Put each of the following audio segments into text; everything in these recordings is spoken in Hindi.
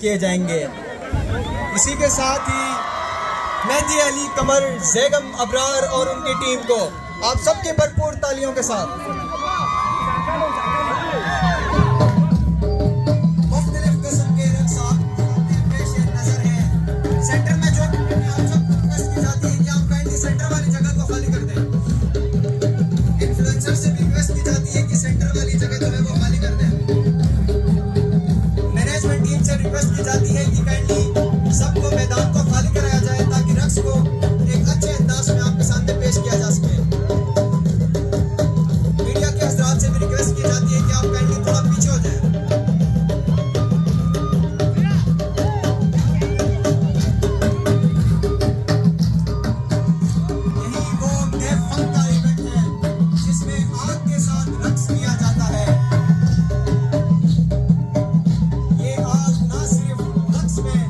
किए जाएंगे। इसी के साथ ही मेहदी अली कमर, ज़ैगम अबरार और उनकी टीम को आप सबके भरपूर तालियों के साथ मुख्तलिफ किस्म के रक्स आपके पेश नजर हैं। सेंटर में जो आप सबको रिक्वेस्ट की जाती है कि आप काइंडली सेंटर वाली जगह को खाली कर दें। इन्फ्लुएंसर से भी रिक्वेस्ट की जाती है कि सेंटर वाली जगह जो है वो खाली कर दें। मैनेजमेंट टीम से रिक्वेस्ट की जाती है कि काइंडली सबको मैदान को खाली कराया जाए ताकि रक्स को एक अच्छे अंदाज में आपके सामने पेश किया जा सके। मीडिया के हज़रात से भी रिक्वेस्ट की जाती है कि आप काइंडली थोड़ा पीछे हो जाएं। यही वो महफल का इवेंट है जिसमें आग के साथ रक्स किया जाता है। ये आग ना सिर्फ रक्स में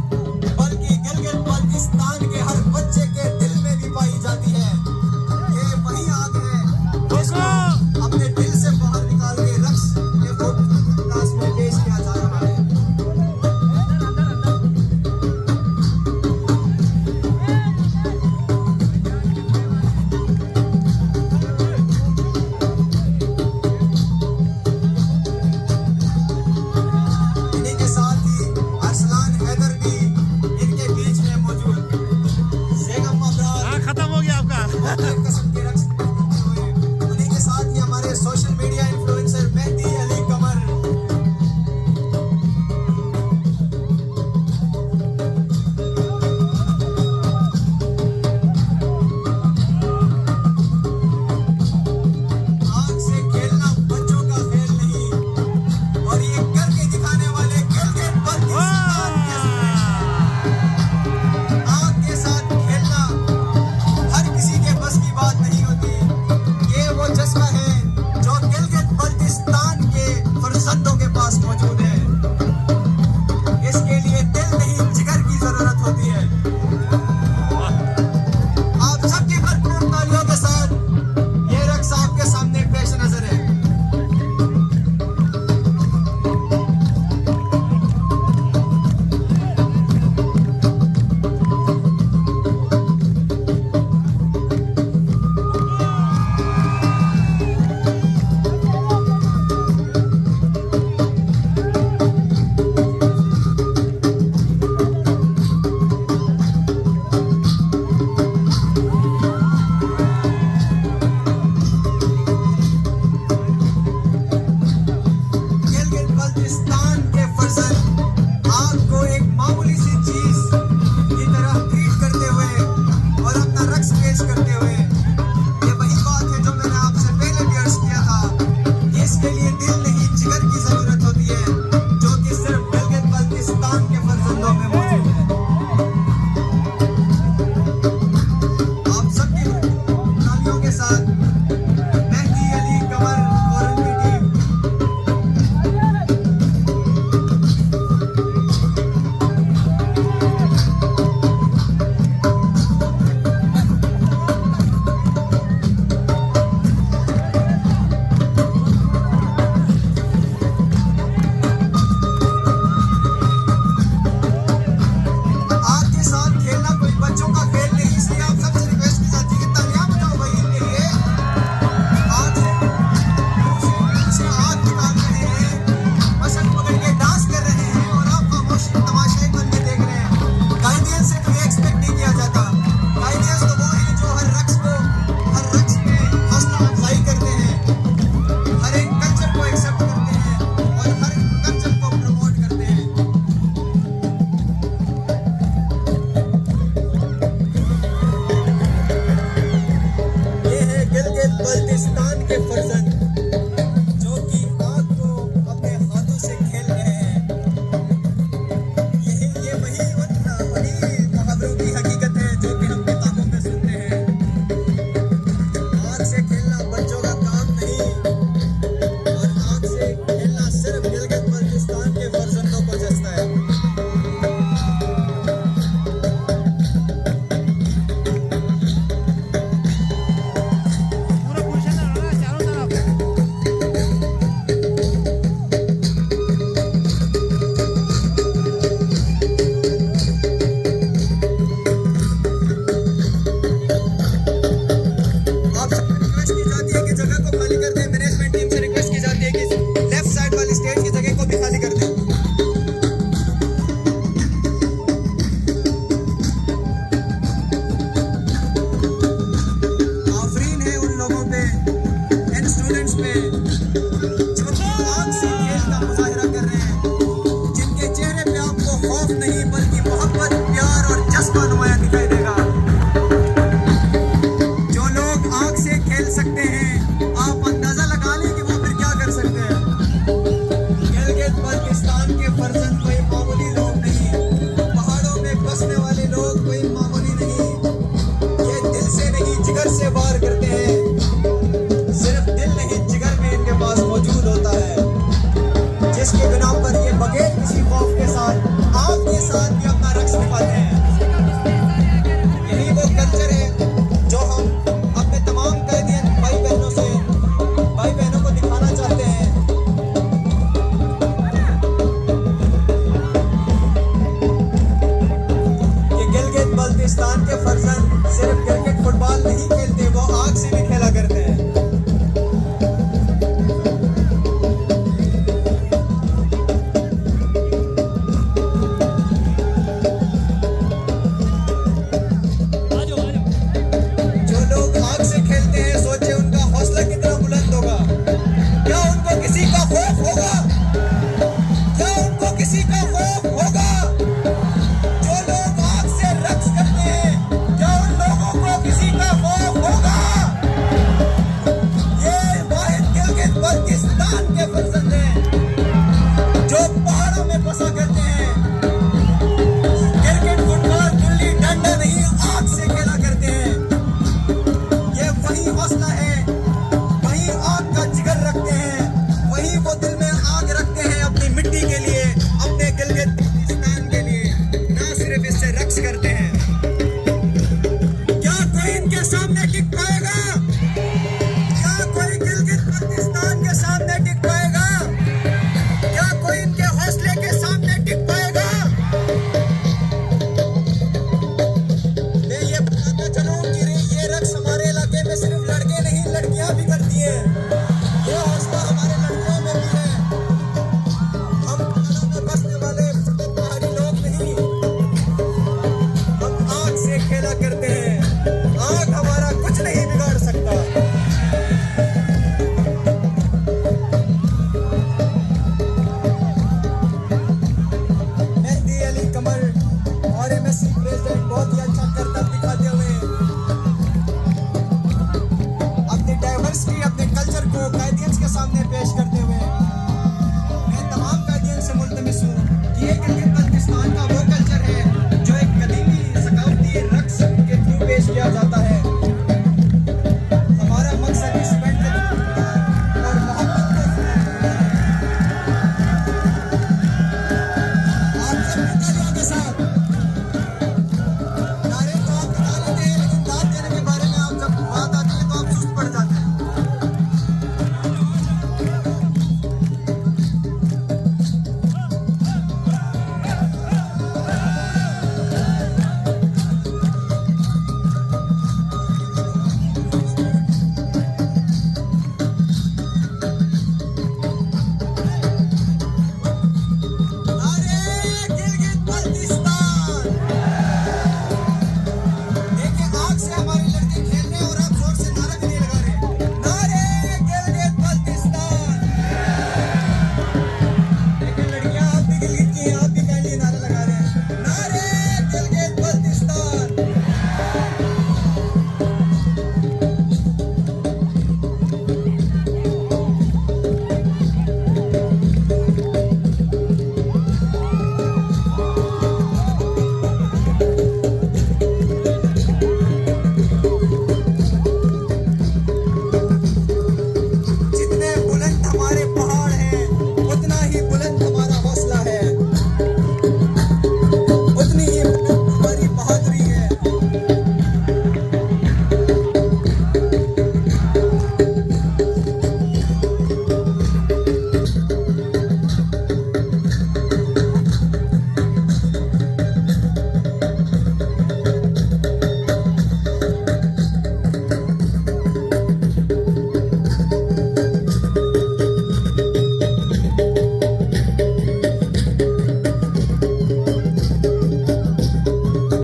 बल्कि गिलगित बाल्टिस्तान के हर बच्चे के दिल में भी पाई जाती है। ये वही आग है जिसको अपने दिल से बाहर निकाल के रक्स के खूबसूरत अंदाज में पेश किया जा रहा है। इन्हीं के साथ ही अरसलान हैदर भी इनके बीच में मौजूद। ज़ैगम अबरार खत्म हो गया आपका। मुख्तलिफ किस्म के रक्स करते हुए, उन्हीं के साथ ही हमारे सोशल मीडिया